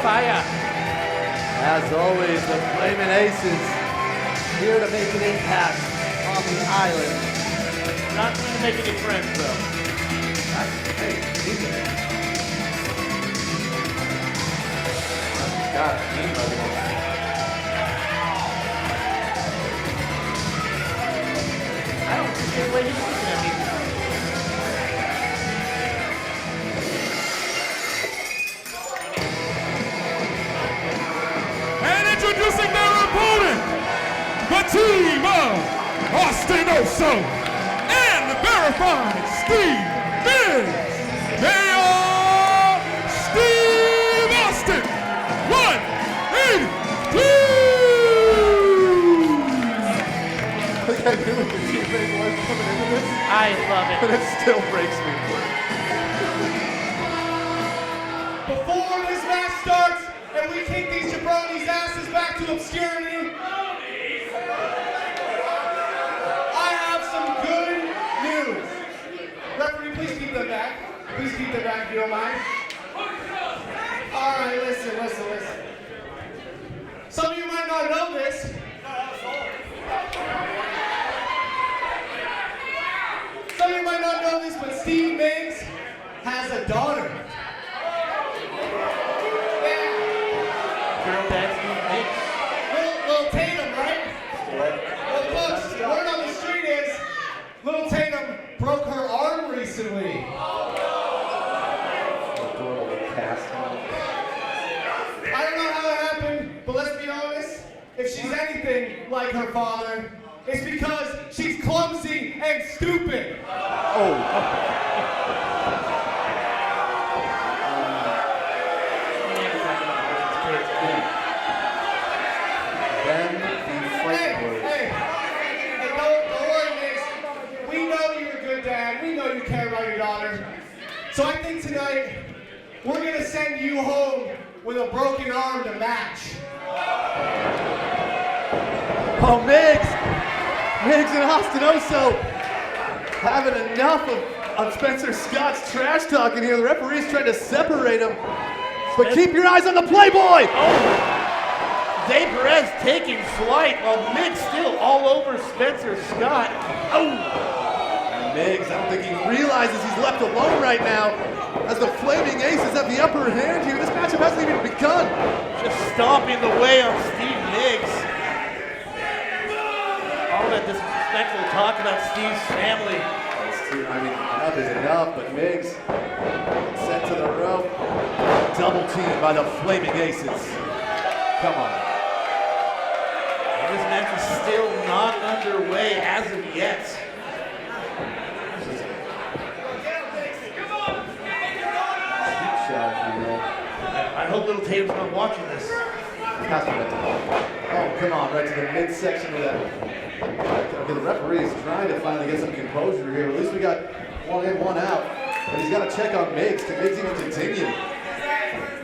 fire. As always, the Flamin' Aces here to make an impact on the island. Not trying to make any friends, though. Hey, he's it. Got it. I don't appreciate the way he's looking at me. And introducing their opponent, the team of Austin Oso and the verified Steve Biggs. They are Steve Austin, 182. Like I knew what the teammate was coming into this, I love it. but it still breaks me. Before this match starts and we kick these jabronis' asses back to obscurity, I have some good news. Referee, please keep them back. Please keep them back if you don't mind. All right, listen. Some of you might not know this. Some of you might not know this, but Steve Biggs has a daughter. Girl, that's Biggs. Little Tatum, right? Well, folks, word on the street is little Tatum broke her arm recently. I don't know how it happened, but let's be honest. If she's anything like her father, it's because she's clumsy and stupid. Then the fight was. Hey, don't worry, Miss. We know you're a good dad. We know you care about your daughter. So I think tonight, we're gonna send you home with a broken arm to match. Oh, Miggs and Austin Oso having enough of Spencer Scott's trash talking here. The referee's trying to separate them. But keep your eyes on the Playboy! Zay Perez taking flight while Miggs still all over Spencer Scott. And Miggs, I don't think he realizes he's left alone right now as the Flaming Aces have the upper hand here. This matchup hasn't even begun. Just stomping the way on Steve Miggs. All that disrespectful talk about Steve's family. I mean, enough is enough, but Miggs sent to the rope. Double teamed by the Flaming Aces. Come on. And this match is still not underway as of yet. I hope little Tatum's not watching this. Oh, come on, right to the midsection of that. Okay, the referee is trying to finally get some composure here. At least we got one in, one out. But he's got to check on Miggs. Can Miggs even continue?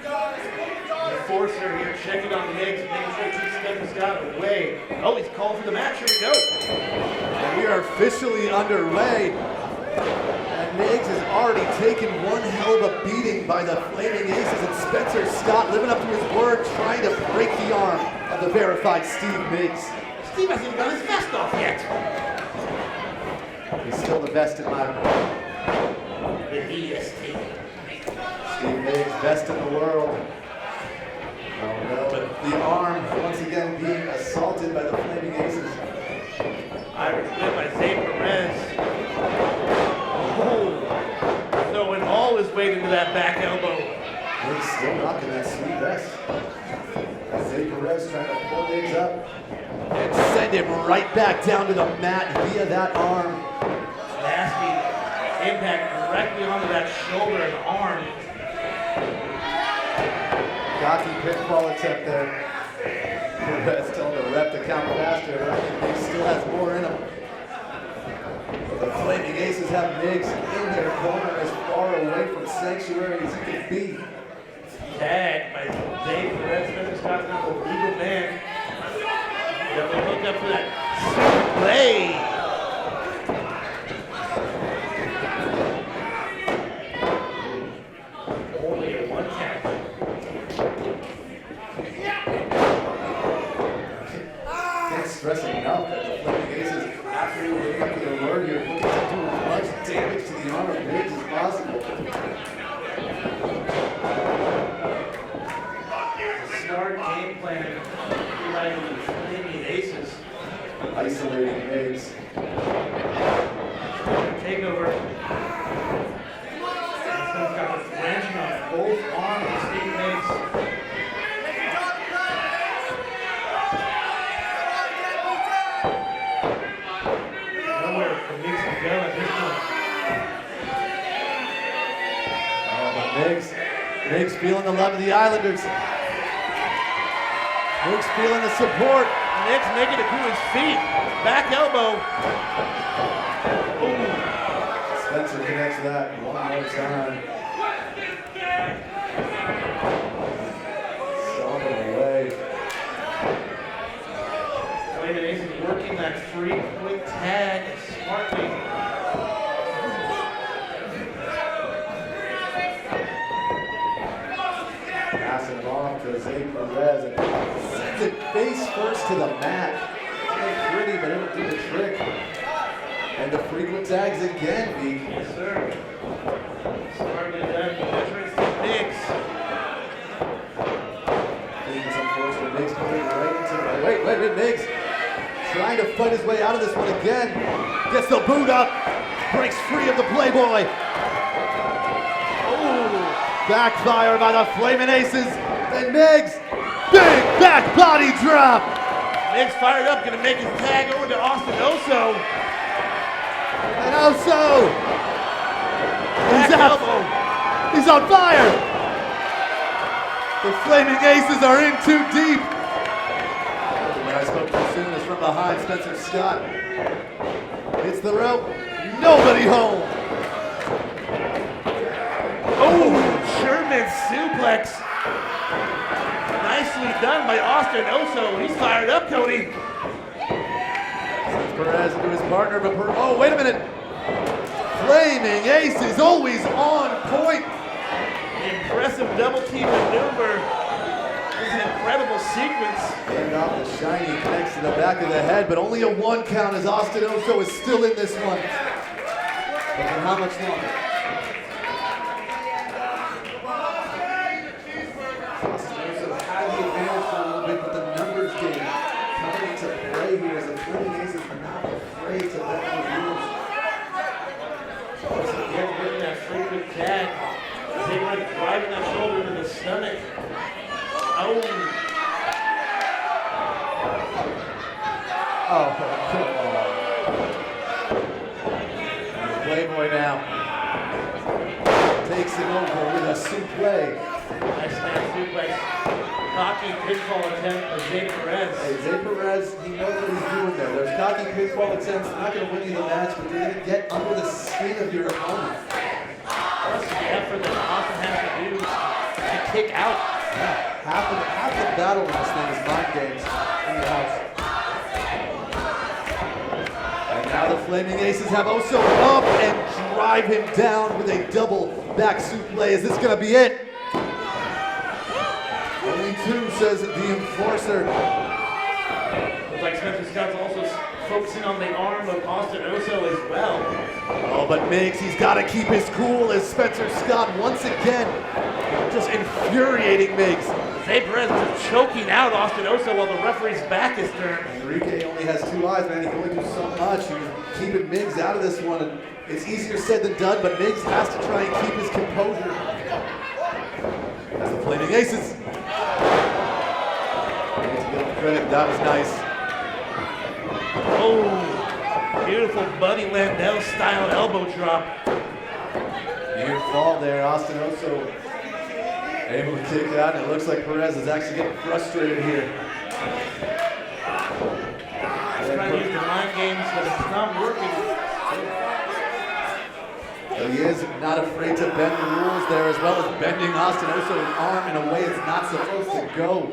The enforcer here checking on Miggs, making sure he keeps Spencer Scott away. Oh, he's calling for the match. Here we go. And we are officially underway. And Miggs has already taken one hell of a beating by the Flaming Aces, and Spencer Scott living up to his word, trying to break the arm of the verified Steve Miggs. Steve hasn't even got his vest off yet. He's still the best in my book. The EST. Steve Miggs, best in the world. Oh no, but the arm once again being assaulted by the Flaming Aces. Irish whip by Zay Perez. Oh, throwing all his weight into that back elbow. Miggs still rocking that sweet vest. Zay Perez trying to pull Miggs up and send him right back down to the mat via that arm. Nasty impact directly onto that shoulder and arm. Cocky pitfall attempt there. Perez telling the ref to count faster, but I think Miggs still has more in him. The Flaming Aces have Miggs in their corner as far away from Sanctuary as he can be. Tagged by Zay Perez. Spencer Scott's not the legal man. Definitely hooked up for that super play. Only a one count. stress enough that the Flaming Aces, after you hitting up the alert, you're looking to do as much damage to the arm of Migs as possible. Smart game plan by the Flaming Aces. Isolating Migs. Takeover. Edison's got the wrenching on both arms of Steve Miggs. Nowhere for Miggs to go at this point. Oh, but Migs feeling the love of the Islanders. Migs feeling the support. Miggs making it to his feet. Back elbow. Ooh. Spencer connects that one more time. Stomping away. Flaming Aces working that free quick tag smartly. Passing it off to Zay Perez and sends it face first to the mat. It's pretty, but it'll do the trick. And the frequent tags again, Beak. Yes, sir. Starting it down. Measurements to Miggs. It's unfortunate. Migs coming right into the... Wait, Migs. Trying to fight his way out of this one again. Gets the boot up. Breaks free of the Playboy. Oh! Backfire by the Flamin' Aces. And Migs. Big back body drop. Miggs fired up, gonna make his tag over to Austin Oso. And Oso. Back He's out. elbow. He's on fire. The Flaming Aces are in too deep. When I spoke too soon is from behind. Spencer Scott hits the rope. Nobody home. Oh, Sherman suplex. Nicely done by Austin Oso. He's fired up, Cody. Perez into his partner, but oh, wait a minute. Flaming Aces always on point. Impressive double team maneuver. This is an incredible sequence. And off the shiny connects to the back of the head, but only a 1 count as Austin Oso is still in this one. But for how much longer? Austin Oso had the advantage for a little bit, but the numbers game coming into play here as the Flaming Aces are not afraid to let those rules. Again, getting that frequent tag. They were driving that shoulder into the stomach. Oh. Oh, come on. Playboy now takes it over with a suplex. Nice snap suplex. Cocky pinfall attempt by Zay Perez. Hey, Zay Perez, he knows what he's doing there. There's cocky pinfall attempts, not going to win you the match, but they're going to get under the skin of your opponent. That's the effort that Austin has to do to kick out. Yeah. Half the battle in this thing is mind games in the house. And now the Flaming Aces have Oso up and drive him down with a double back suplex. Is this going to be it? Only 2, says the enforcer. Looks like Spencer Scott's also focusing on the arm of Austin Oso as well. Oh, but Migs, he's got to keep his cool as Spencer Scott once again just infuriating Migs. Zay Perez is choking out Austin Oso while the referee's back is turned. Enrique only has 2 eyes, man. He can only do so much. He's keeping Migs out of this one. And it's easier said than done, but Migs has to try and keep his composure. As the Flaming Aces. Let's give him credit. That was nice. Oh, beautiful Buddy Landell style elbow drop. Near fall there. Austin Oso able to kick it out, and it looks like Perez is actually getting frustrated here. He's trying to use the mind games, but it's not working. But he is not afraid to bend the rules there, as well as bending Austin Oso's arm in a way it's not supposed to go.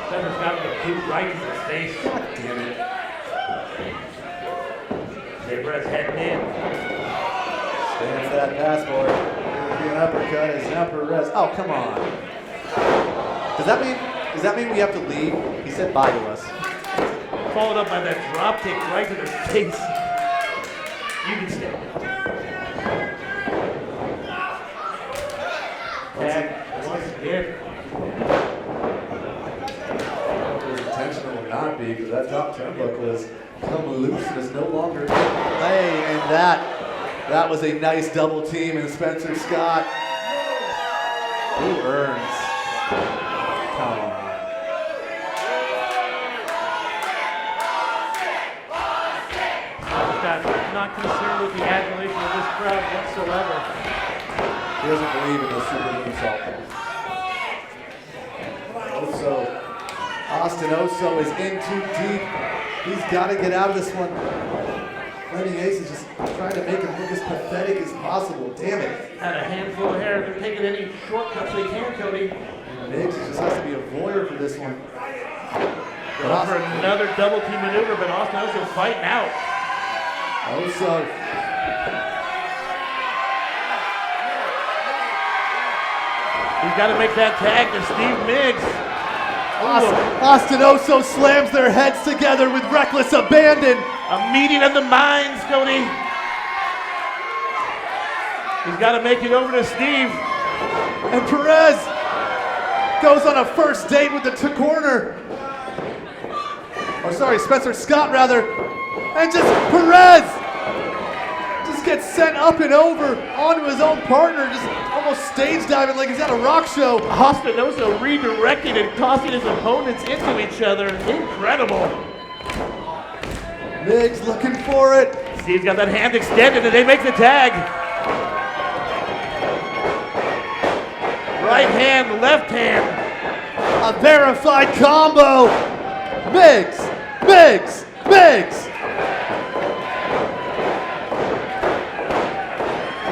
Spencer's got the boot right in his face. God damn it. Zay Perez heading in. Stands for that passport. European uppercut is now Perez. Oh, come on. Does that mean Does that mean we have to leave? He said bye to us. Followed up by that drop kick right to the face. You can stay. Tag once again. It was intentional or not be, because that top turnbuckle has come loose and is no longer in play. And that was a nice double team. And Spencer Scott, who earns? Come on. Not concerned with the adulation of this crowd whatsoever. He doesn't believe in the super moonsault. Austin Oso is in too deep. He's got to get out of this one. Flamin Ace is just trying to make him look as pathetic as possible. Damn it. Had a handful of hair. They're taking any shortcuts they can, Cody. Miggs just has to be a voyeur for this one. Going for another double team maneuver, but Austin Oso fighting out. Oso. He's got to make that tag to Steve Miggs. Austin Oso slams their heads together with reckless abandon. A meeting of the minds, Cody. He's got to make it over to Steve. And Perez goes on a first date with the corner. Or sorry, Spencer Scott rather. And just Perez just gets sent up and over onto his own partner, just almost stage diving like he's at a rock show. Austin Oso redirecting and tossing his opponents into each other. Incredible. Miggs looking for it. Steve's got that hand extended and they make the tag. Right hand, left hand. A verified combo. Miggs, Miggs, Miggs.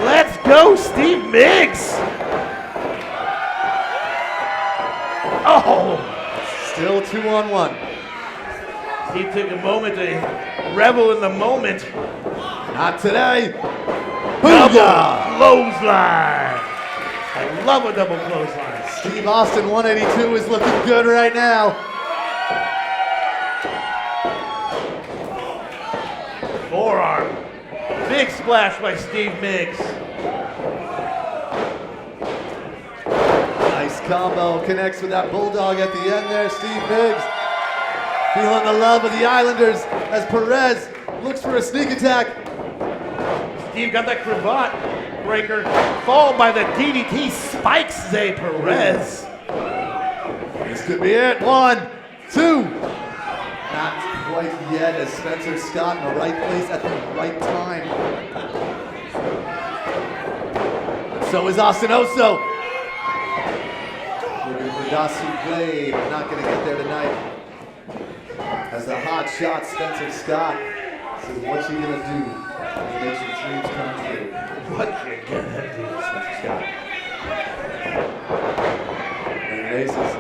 Let's go, Steve Miggs. Oh. Still 2-on-1. He took a moment to revel in the moment. Not today. Double Booyah! clothesline. I love a double clothesline. Steve Austin 182 is looking good right now. Forearm. Big splash by Steve Miggs. Nice combo, connects with that bulldog at the end there, Steve Miggs. Feeling the love of the Islanders as Perez looks for a sneak attack. Steve got that cravat breaker, followed by the DDT spikes Zay Perez. This could be it. 1, 2. Not quite yet as Spencer Scott in the right place at the right time. So is Austin Oso. Looking for Dasu Blade, not going to get there tonight. As the hot shot Spencer Scott says, what you gonna do to make your dreams come true? What you gonna do, Spencer Scott? And Aces.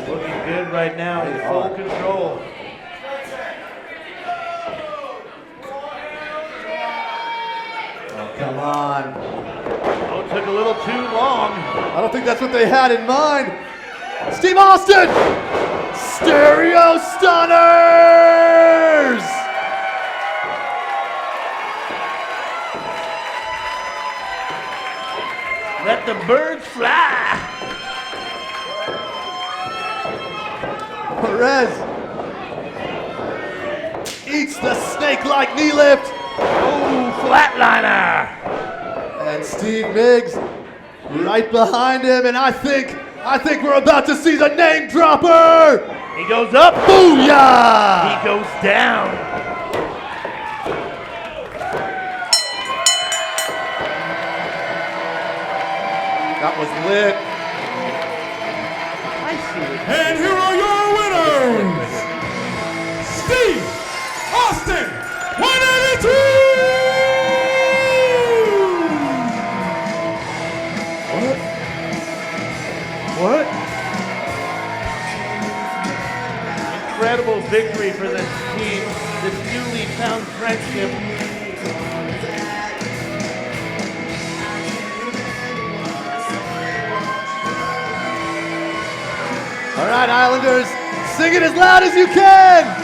Looking good right now, in full control. Oh, come on. Oh, took a little too long. I don't think that's what they had in mind. Steve Austin! Stereo Stunners! Let the birds fly. Perez eats the snake-like knee lift. Oh, flatliner. And Steve Miggs right behind him, and I think we're about to see the name dropper! He goes up. Booyah! He goes down. That was lit. I see it. And here are your winners, Steve Austin 182! What? Incredible victory for this team, this newly found friendship. All right. right, Islanders, sing it as loud as you can.